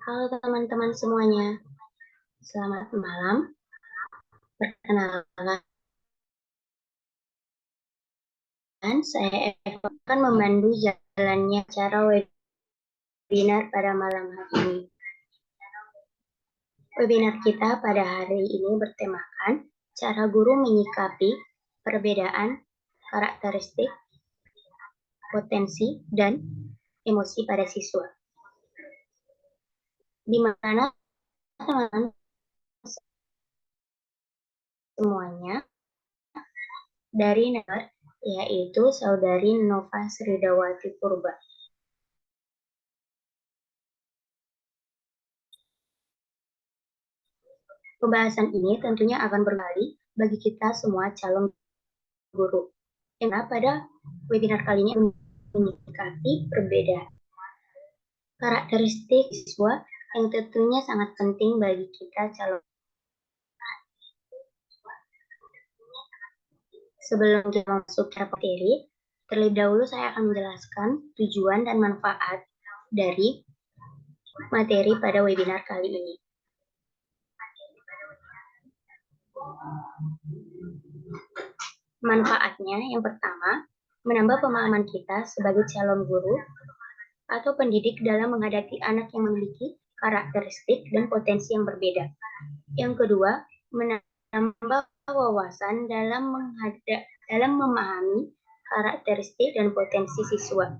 Halo teman-teman semuanya, selamat malam. Perkenalkan, saya Eva akan memandu jalannya acara webinar pada malam hari ini. Webinar kita pada hari ini bertemakan cara guru menyikapi perbedaan karakteristik, potensi, dan emosi pada siswa. Di mana teman-teman semuanya dari negara, yaitu Saudari Nova Sridawati Purba. Pembahasan ini tentunya akan berkali bagi kita semua calon guru. Yang pada webinar kali ini menyikapi perbedaan karakteristik siswa yang tentunya sangat penting bagi kita calon. Sebelum kita masuk ke materi, terlebih dahulu saya akan menjelaskan tujuan dan manfaat dari materi pada webinar kali ini. Manfaatnya yang pertama, menambah pemahaman kita sebagai calon guru atau pendidik dalam menghadapi anak yang memiliki karakteristik dan potensi yang berbeda. Yang kedua, menambah wawasan dalam memahami karakteristik dan potensi siswa.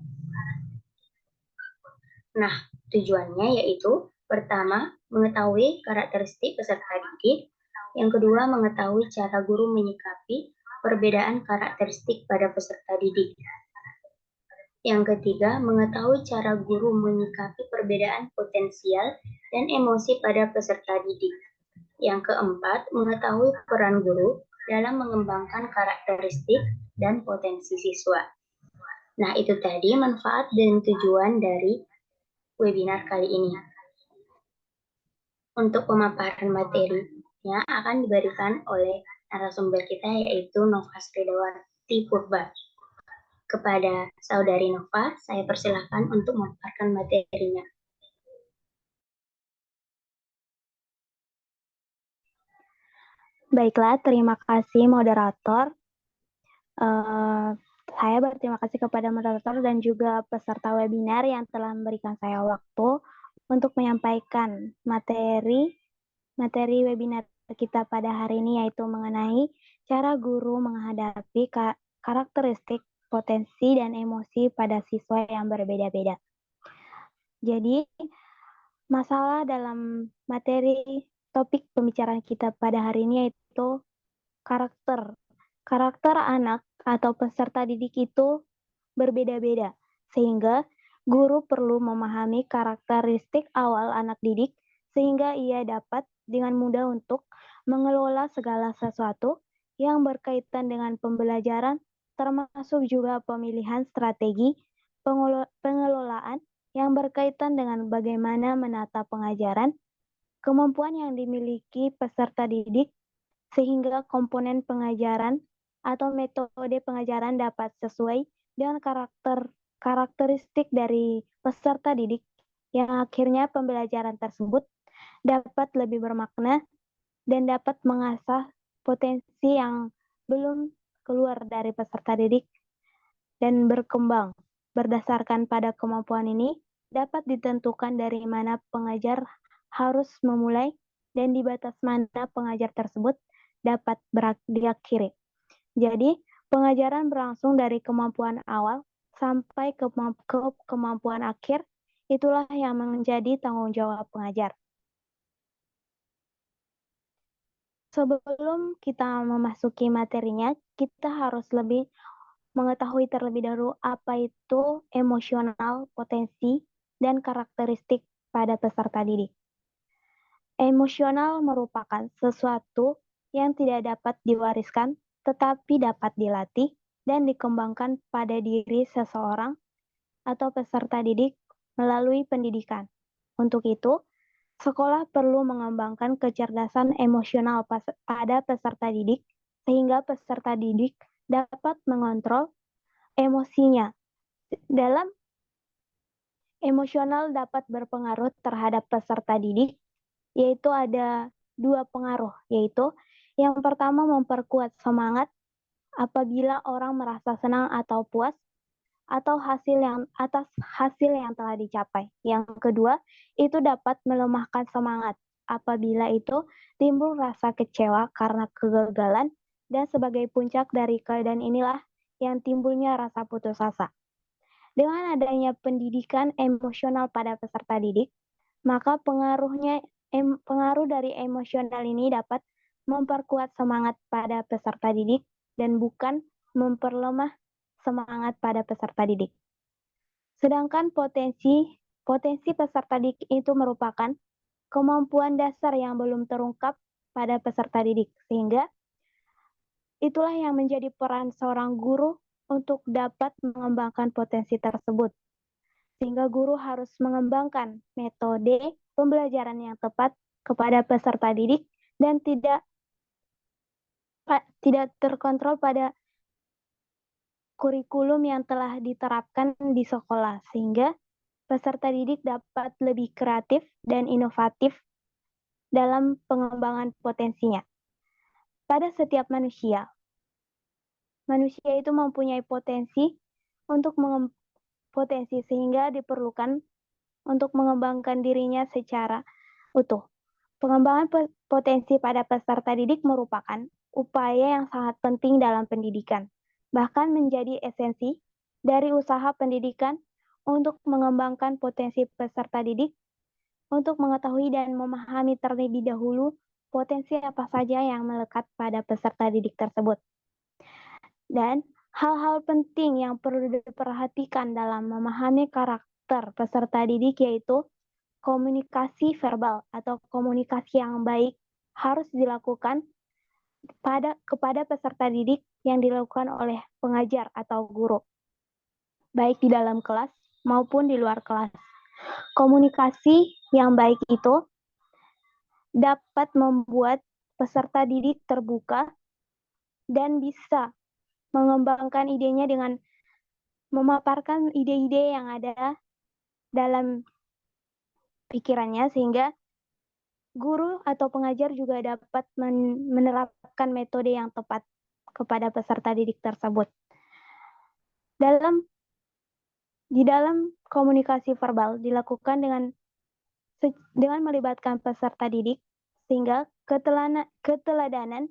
Nah, tujuannya yaitu pertama, mengetahui karakteristik peserta didik. Yang kedua, mengetahui cara guru menyikapi perbedaan karakteristik pada peserta didik. Yang ketiga, mengetahui cara guru menyikapi perbedaan potensial dan emosi pada peserta didik. Yang keempat, mengetahui peran guru dalam mengembangkan karakteristik dan potensi siswa. Nah, itu tadi manfaat dan tujuan dari webinar kali ini. Untuk pemaparan materinya akan diberikan oleh narasumber kita yaitu Nova Sridawati Purba. Kepada Saudari Nova, saya persilahkan untuk memaparkan materinya. Baiklah, terima kasih moderator. Saya berterima kasih kepada moderator dan juga peserta webinar yang telah memberikan saya waktu untuk menyampaikan materi webinar kita pada hari ini, yaitu mengenai cara guru menghadapi karakteristik, potensi, dan emosi pada siswa yang berbeda-beda. Jadi, masalah dalam materi topik pembicaraan kita pada hari ini yaitu karakter. Karakter anak atau peserta didik itu berbeda-beda, sehingga guru perlu memahami karakteristik awal anak didik sehingga ia dapat dengan mudah untuk mengelola segala sesuatu yang berkaitan dengan pembelajaran, termasuk juga pemilihan strategi pengelolaan yang berkaitan dengan bagaimana menata pengajaran, kemampuan yang dimiliki peserta didik, sehingga komponen pengajaran atau metode pengajaran dapat sesuai dengan karakteristik dari peserta didik, yang akhirnya pembelajaran tersebut dapat lebih bermakna dan dapat mengasah potensi yang belum keluar dari peserta didik dan berkembang. Berdasarkan pada kemampuan ini, dapat ditentukan dari mana pengajar harus memulai dan di batas mana pengajar tersebut dapat diakhiri. Jadi, pengajaran berlangsung dari kemampuan awal sampai ke kemampuan akhir, itulah yang menjadi tanggung jawab pengajar. Sebelum kita memasuki materinya, kita harus lebih mengetahui terlebih dahulu apa itu emosional, potensi, dan karakteristik pada peserta didik. Emosional merupakan sesuatu yang tidak dapat diwariskan, tetapi dapat dilatih dan dikembangkan pada diri seseorang atau peserta didik melalui pendidikan. Untuk itu, sekolah perlu mengembangkan kecerdasan emosional pada peserta didik, sehingga peserta didik dapat mengontrol emosinya. Dalam emosional dapat berpengaruh terhadap peserta didik, yaitu ada 2 pengaruh, yaitu yang pertama memperkuat semangat apabila orang merasa senang atau puas atau atas hasil yang telah dicapai. Yang kedua, itu dapat melemahkan semangat apabila itu timbul rasa kecewa karena kegagalan dan sebagai puncak dari keadaan inilah yang timbulnya rasa putus asa. Dengan adanya pendidikan emosional pada peserta didik, maka pengaruh dari emosional ini dapat memperkuat semangat pada peserta didik dan bukan memperlemah semangat pada peserta didik. Sedangkan potensi peserta didik itu merupakan kemampuan dasar yang belum terungkap pada peserta didik, sehingga itulah yang menjadi peran seorang guru untuk dapat mengembangkan potensi tersebut. Sehingga guru harus mengembangkan metode pembelajaran yang tepat kepada peserta didik dan tidak terkontrol pada kurikulum yang telah diterapkan di sekolah, sehingga peserta didik dapat lebih kreatif dan inovatif dalam pengembangan potensinya. Pada setiap manusia itu mempunyai potensi sehingga diperlukan untuk mengembangkan dirinya secara utuh. Pengembangan potensi pada peserta didik merupakan upaya yang sangat penting dalam pendidikan, bahkan menjadi esensi dari usaha pendidikan untuk mengembangkan potensi peserta didik, untuk mengetahui dan memahami terlebih dahulu potensi apa saja yang melekat pada peserta didik tersebut. Dan hal-hal penting yang perlu diperhatikan dalam memahami karakter peserta didik yaitu komunikasi verbal atau komunikasi yang baik harus dilakukan kepada peserta didik yang dilakukan oleh pengajar atau guru, baik di dalam kelas maupun di luar kelas. Komunikasi yang baik itu dapat membuat peserta didik terbuka dan bisa mengembangkan idenya dengan memaparkan ide-ide yang ada dalam pikirannya, sehingga guru atau pengajar juga dapat menerapkan metode yang tepat kepada peserta didik tersebut. Di dalam komunikasi verbal dilakukan dengan melibatkan peserta didik, sehingga keteladanan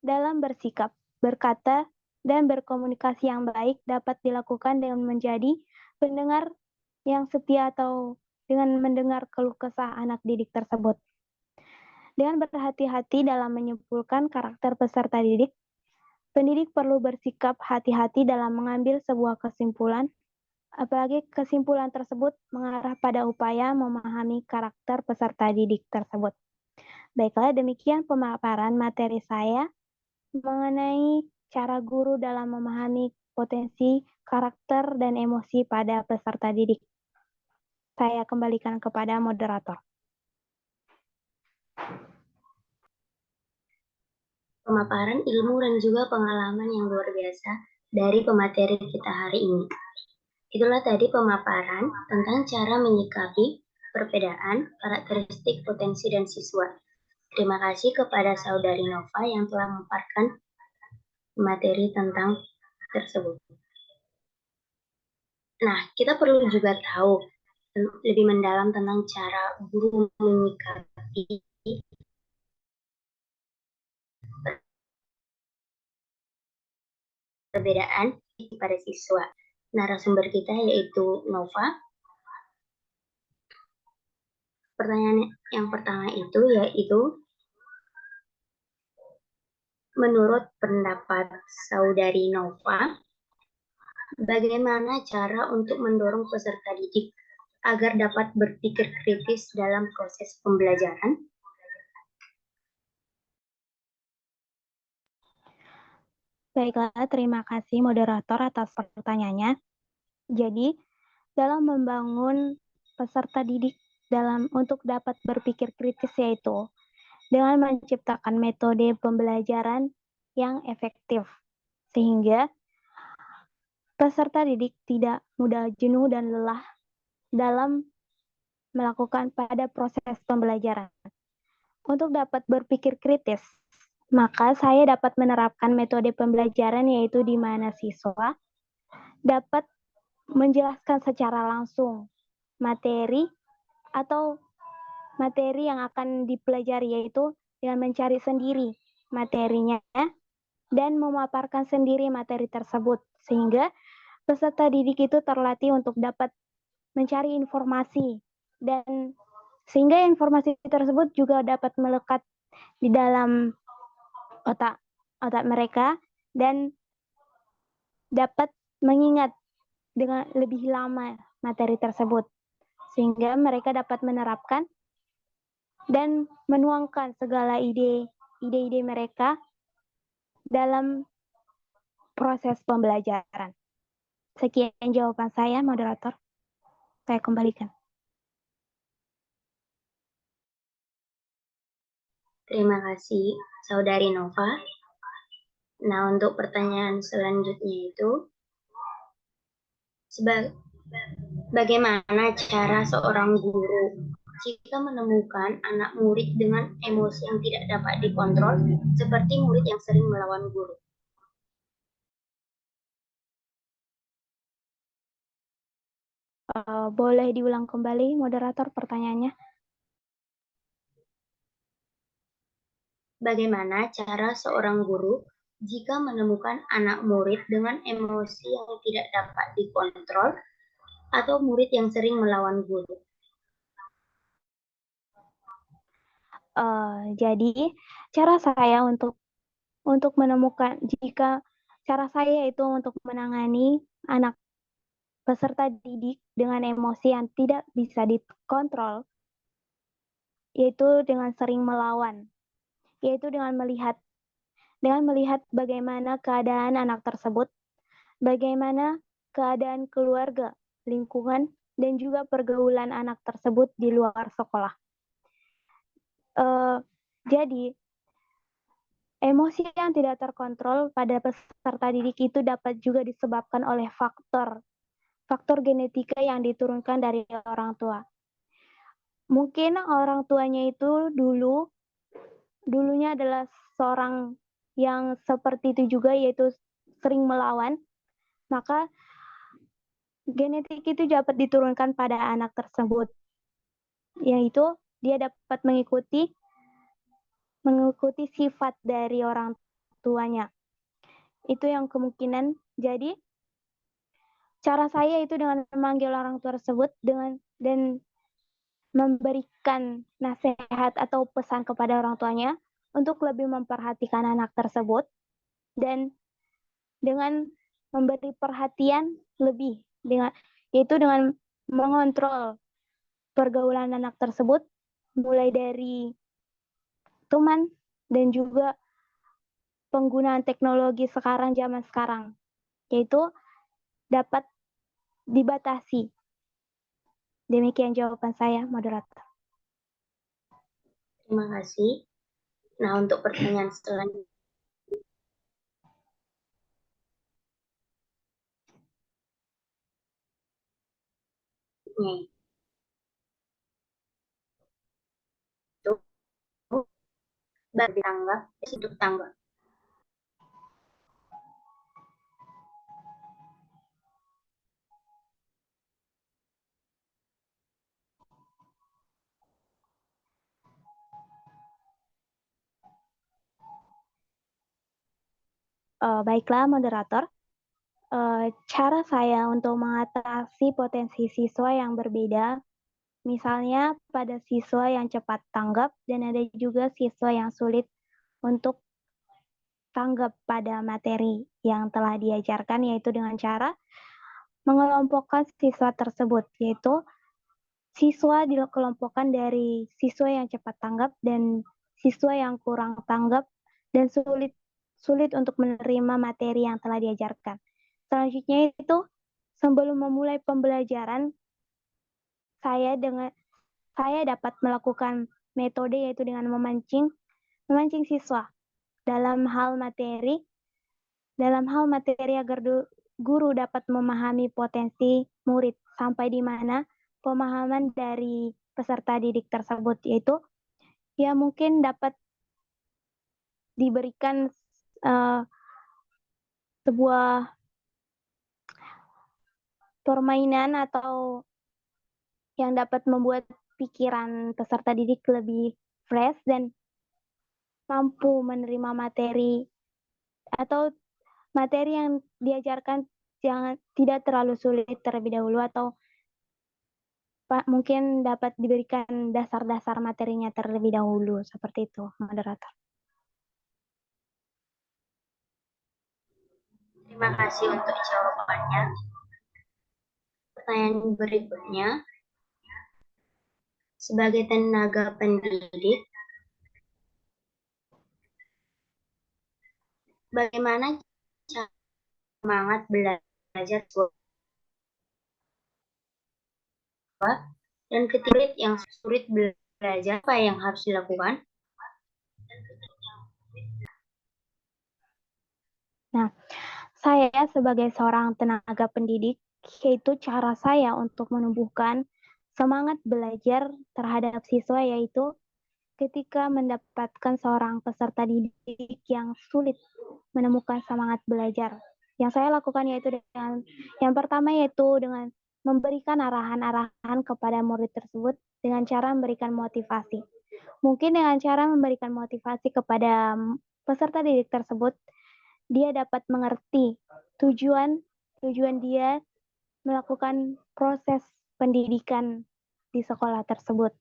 dalam bersikap, berkata, dan berkomunikasi yang baik dapat dilakukan dengan menjadi pendengar yang setia atau dengan mendengar keluh kesah anak didik tersebut. Dengan berhati-hati dalam menyimpulkan karakter peserta didik, pendidik perlu bersikap hati-hati dalam mengambil sebuah kesimpulan, apalagi kesimpulan tersebut mengarah pada upaya memahami karakter peserta didik tersebut. Baiklah, demikian pemaparan materi saya mengenai cara guru dalam memahami potensi, karakter, dan emosi pada peserta didik. Saya kembalikan kepada moderator. Pemaparan ilmu dan juga pengalaman yang luar biasa dari pemateri kita hari ini. Itulah tadi pemaparan tentang cara menyikapi perbedaan karakteristik potensi dan siswa. Terima kasih kepada Saudari Nova yang telah memaparkan materi tentang tersebut. Nah, kita perlu juga tahu lebih mendalam tentang cara guru menyikapi perbedaan pada siswa. Narasumber kita yaitu Nova. Pertanyaan yang pertama itu yaitu, menurut pendapat Saudari Nova, bagaimana cara untuk mendorong peserta didik agar dapat berpikir kritis dalam proses pembelajaran? Baiklah, terima kasih moderator atas pertanyaannya. Jadi, dalam membangun peserta didik untuk dapat berpikir kritis yaitu dengan menciptakan metode pembelajaran yang efektif, sehingga peserta didik tidak mudah jenuh dan lelah dalam melakukan pada proses pembelajaran. Untuk dapat berpikir kritis, maka saya dapat menerapkan metode pembelajaran yaitu di mana siswa dapat menjelaskan secara langsung materi atau materi yang akan dipelajari, yaitu dengan mencari sendiri materinya dan memaparkan sendiri materi tersebut, sehingga peserta didik itu terlatih untuk dapat mencari informasi, dan sehingga informasi tersebut juga dapat melekat di dalam otak mereka dan dapat mengingat dengan lebih lama materi tersebut, sehingga mereka dapat menerapkan dan menuangkan segala ide-ide mereka dalam proses pembelajaran. Sekian jawaban saya, moderator. Saya kembalikan. Terima kasih, Saudari Nova. Nah, untuk pertanyaan selanjutnya itu, bagaimana cara seorang guru jika menemukan anak murid dengan emosi yang tidak dapat dikontrol, seperti murid yang sering melawan guru? Boleh diulang kembali, moderator, pertanyaannya? Bagaimana cara seorang guru jika menemukan anak murid dengan emosi yang tidak dapat dikontrol atau murid yang sering melawan guru? Jadi cara saya untuk menemukan, jika cara saya itu untuk menangani anak peserta didik dengan emosi yang tidak bisa dikontrol, yaitu dengan sering melawan, yaitu dengan melihat bagaimana keadaan anak tersebut, bagaimana keadaan keluarga, lingkungan, dan juga pergaulan anak tersebut di luar sekolah. Jadi, emosi yang tidak terkontrol pada peserta didik itu dapat juga disebabkan oleh faktor genetika yang diturunkan dari orang tua. Mungkin orang tuanya itu dulunya adalah seorang yang seperti itu juga, yaitu sering melawan, maka genetik itu dapat diturunkan pada anak tersebut, yaitu dia dapat mengikuti sifat dari orang tuanya. Itu yang kemungkinan. Jadi cara saya itu dengan memanggil orang tua tersebut dan memberikan nasihat atau pesan kepada orang tuanya untuk lebih memperhatikan anak tersebut, dan dengan memberi perhatian lebih, yaitu dengan mengontrol pergaulan anak tersebut, mulai dari teman dan juga penggunaan teknologi zaman sekarang, yaitu dapat dibatasi. Demikian jawaban saya, moderator. Terima kasih. Nah, untuk pertanyaan selanjutnya, itu bagi tangga, sudut tangga. Baiklah, moderator. Cara saya untuk mengatasi potensi siswa yang berbeda, misalnya pada siswa yang cepat tanggap dan ada juga siswa yang sulit untuk tanggap pada materi yang telah diajarkan, yaitu dengan cara mengelompokkan siswa tersebut, yaitu siswa dikelompokkan dari siswa yang cepat tanggap dan siswa yang kurang tanggap dan sulit untuk menerima materi yang telah diajarkan. Selanjutnya itu, sebelum memulai pembelajaran, saya dapat melakukan metode, yaitu dengan memancing siswa dalam hal materi agar guru dapat memahami potensi murid sampai di mana pemahaman dari peserta didik tersebut, yaitu ya mungkin dapat diberikan sebuah permainan atau yang dapat membuat pikiran peserta didik lebih fresh dan mampu menerima materi atau materi yang diajarkan jangan tidak terlalu sulit terlebih dahulu atau mungkin dapat diberikan dasar-dasar materinya terlebih dahulu, seperti itu, moderator. Terima kasih untuk jawabannya. Pertanyaan berikutnya, sebagai tenaga pendidik, bagaimana cara semangat belajar siswa dan ketika yang sulit belajar, apa yang harus dilakukan? Nah, saya sebagai seorang tenaga pendidik, yaitu cara saya untuk menumbuhkan semangat belajar terhadap siswa yaitu ketika mendapatkan seorang peserta didik yang sulit menemukan semangat belajar. Yang saya lakukan yaitu dengan yang pertama yaitu dengan memberikan arahan-arahan kepada murid tersebut dengan cara memberikan motivasi. Mungkin dengan cara memberikan motivasi kepada peserta didik tersebut, dia dapat mengerti tujuan dia melakukan proses pendidikan di sekolah tersebut.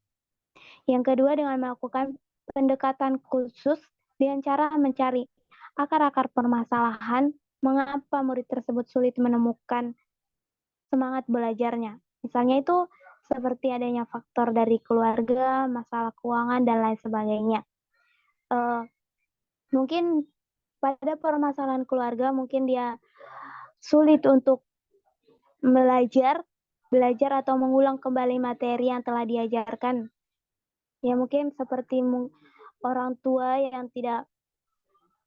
Yang kedua dengan melakukan pendekatan khusus dengan cara mencari akar-akar permasalahan mengapa murid tersebut sulit menemukan semangat belajarnya. Misalnya itu seperti adanya faktor dari keluarga, masalah keuangan, dan lain sebagainya. Mungkin pada permasalahan keluarga, mungkin dia sulit untuk belajar atau mengulang kembali materi yang telah diajarkan. Ya mungkin seperti orang tua yang tidak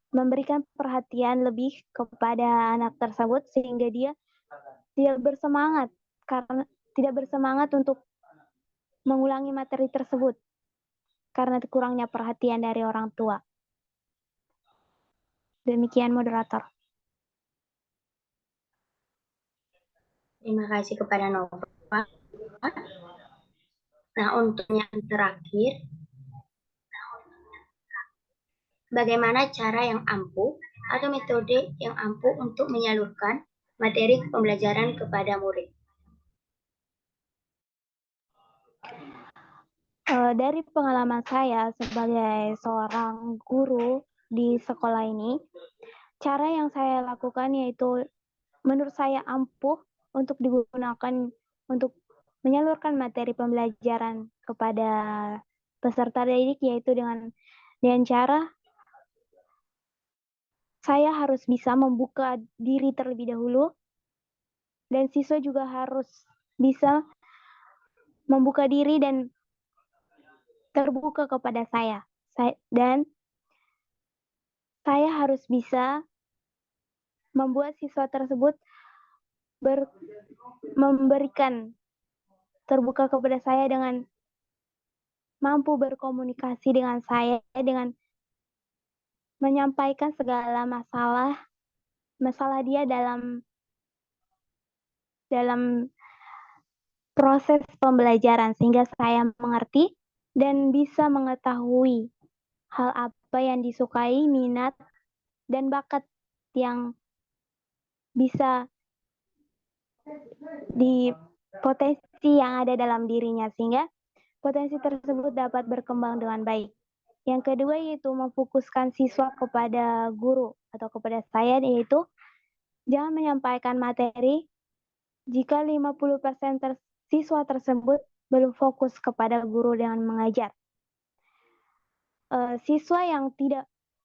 memberikan perhatian lebih kepada anak tersebut sehingga dia tidak bersemangat untuk mengulangi materi tersebut karena kurangnya perhatian dari orang tua. Demikian moderator. Terima kasih kepada Nova. Nah, untuk yang terakhir, bagaimana cara yang ampuh atau metode yang ampuh untuk menyalurkan materi pembelajaran kepada murid? Dari pengalaman saya sebagai seorang guru di sekolah ini, cara yang saya lakukan yaitu menurut saya ampuh untuk digunakan untuk menyalurkan materi pembelajaran kepada peserta didik yaitu dengan cara saya harus bisa membuka diri terlebih dahulu dan siswa juga harus bisa membuka diri dan terbuka kepada saya. Dan saya harus bisa membuat siswa tersebut memberikan terbuka kepada saya dengan mampu berkomunikasi dengan saya dengan menyampaikan segala masalah dia dalam proses pembelajaran sehingga saya mengerti dan bisa mengetahui hal apa yang disukai, minat, dan bakat yang bisa di potensi yang ada dalam dirinya sehingga potensi tersebut dapat berkembang dengan baik. Yang kedua yaitu memfokuskan siswa kepada guru atau kepada saya yaitu jangan menyampaikan materi jika 50% siswa tersebut belum fokus kepada guru dengan mengajar.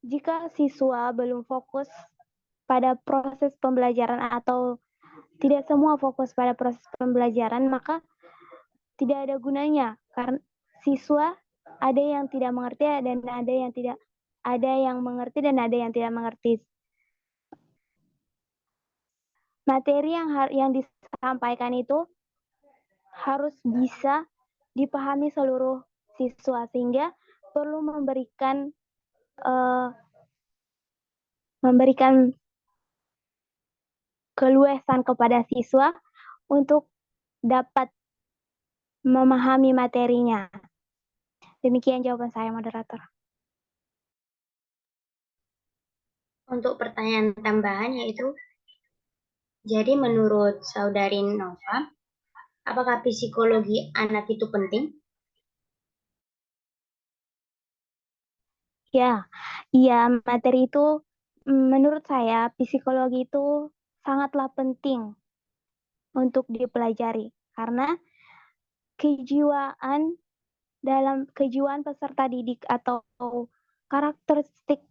Jika siswa belum fokus pada proses pembelajaran atau tidak semua fokus pada proses pembelajaran, maka tidak ada gunanya karena siswa ada yang tidak mengerti dan ada yang tidak ada yang mengerti dan ada yang tidak mengerti. Materi yang disampaikan itu harus bisa dipahami seluruh siswa, sehingga perlu memberikan keluasan kepada siswa untuk dapat memahami materinya. Demikian jawaban saya, moderator. Untuk pertanyaan tambahan yaitu, jadi menurut Saudari Nova, apakah psikologi anak itu penting? Ya, iya, materi itu menurut saya psikologi itu sangatlah penting untuk dipelajari karena kejiwaan kejiwaan peserta didik atau karakteristik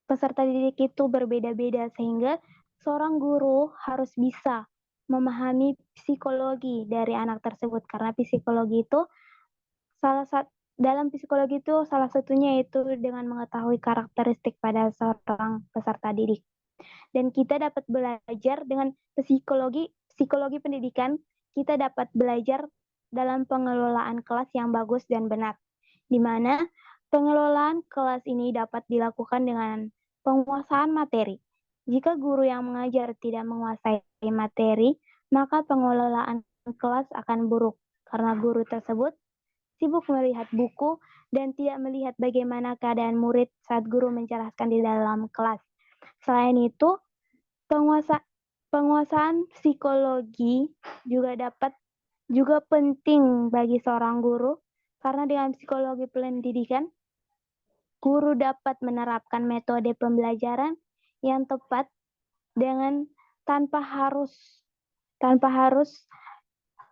peserta didik itu berbeda-beda, sehingga seorang guru harus bisa memahami psikologi dari anak tersebut, karena psikologi itu dalam psikologi itu salah satunya yaitu dengan mengetahui karakteristik pada seorang peserta didik. Dan kita dapat belajar dengan psikologi pendidikan, kita dapat belajar dalam pengelolaan kelas yang bagus dan benar, di mana pengelolaan kelas ini dapat dilakukan dengan penguasaan materi. Jika guru yang mengajar tidak menguasai materi, maka pengelolaan kelas akan buruk, karena guru tersebut sibuk melihat buku dan tidak melihat bagaimana keadaan murid saat guru menjelaskan di dalam kelas. Selain itu, penguasaan psikologi juga penting bagi seorang guru, karena dengan psikologi pendidikan, guru dapat menerapkan metode pembelajaran yang tepat dengan tanpa harus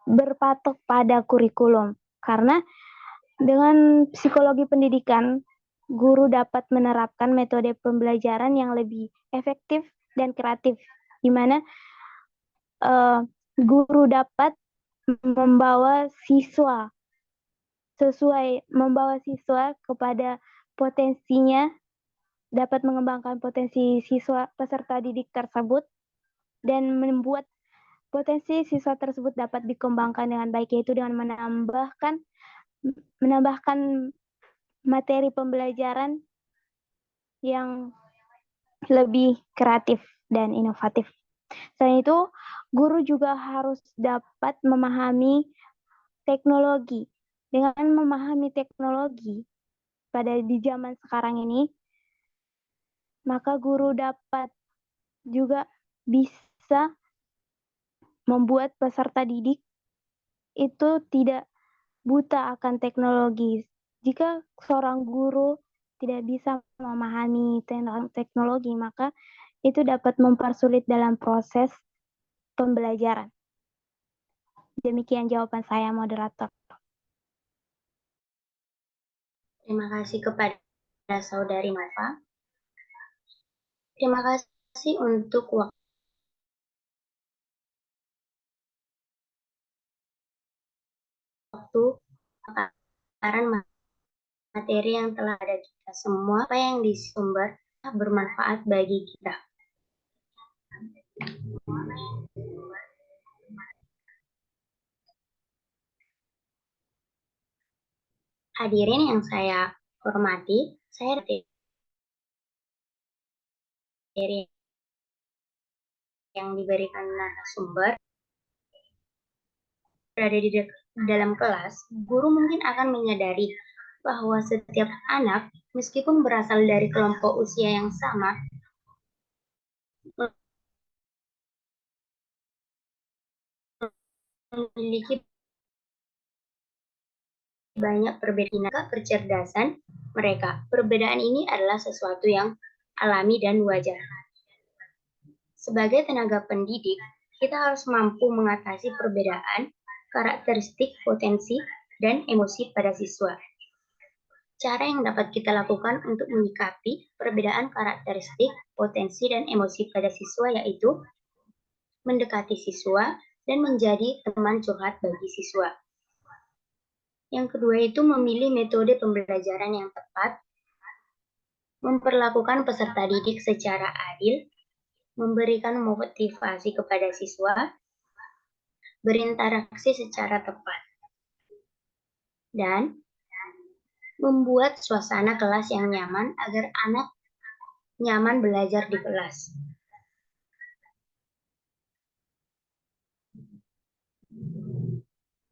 berpatok pada kurikulum. Karena dengan psikologi pendidikan, guru dapat menerapkan metode pembelajaran yang lebih efektif dan kreatif, di mana guru dapat membawa siswa kepada potensinya, dapat mengembangkan potensi siswa peserta didik tersebut dan membuat potensi siswa tersebut dapat dikembangkan dengan baik, yaitu dengan menambahkan materi pembelajaran yang lebih kreatif dan inovatif. Selain itu, guru juga harus dapat memahami teknologi. Dengan memahami teknologi di zaman sekarang ini, maka guru dapat juga bisa membuat peserta didik itu tidak buta akan teknologi. Jika seorang guru tidak bisa memahami tentang teknologi, maka itu dapat mempersulit dalam proses pembelajaran. Demikian jawaban saya, moderator. Terima kasih kepada Saudari Nova. Terima kasih untuk waktu pemaparan materi yang telah ada kita semua, apa yang disumber bermanfaat bagi kita. Hadirin yang saya hormati, saya materi yang diberikan narasumber berada di dalam kelas, guru mungkin akan menyadari bahwa setiap anak, meskipun berasal dari kelompok usia yang sama, memiliki banyak perbedaan kecerdasan mereka. Perbedaan ini adalah sesuatu yang alami dan wajar. Sebagai tenaga pendidik, kita harus mampu mengatasi perbedaan karakteristik, potensi, dan emosi pada siswa. Cara yang dapat kita lakukan untuk menyikapi perbedaan karakteristik, potensi, dan emosi pada siswa yaitu mendekati siswa dan menjadi teman curhat bagi siswa. Yang kedua itu memilih metode pembelajaran yang tepat, memperlakukan peserta didik secara adil, memberikan motivasi kepada siswa, berinteraksi secara tepat, dan membuat suasana kelas yang nyaman agar anak nyaman belajar di kelas.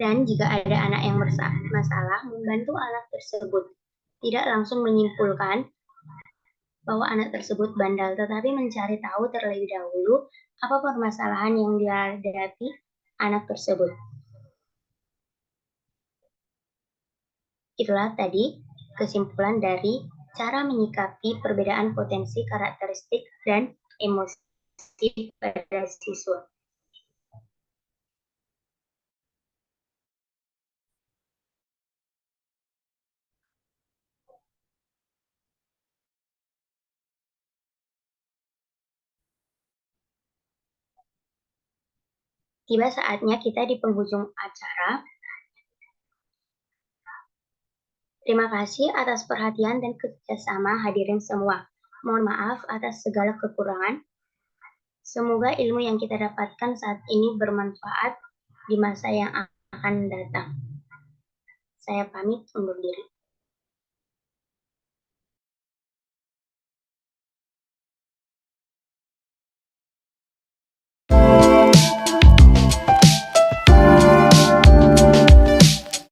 Dan jika ada anak yang bermasalah, membantu anak tersebut. Tidak langsung menyimpulkan bahwa anak tersebut bandal, tetapi mencari tahu terlebih dahulu apa permasalahan yang dihadapi anak tersebut. Itulah tadi kesimpulan dari cara menyikapi perbedaan potensi karakteristik dan emosi pada siswa. Tiba saatnya kita di penghujung acara. Terima kasih atas perhatian dan kerjasama hadirin semua. Mohon maaf atas segala kekurangan. Semoga ilmu yang kita dapatkan saat ini bermanfaat di masa yang akan datang. Saya pamit undur diri.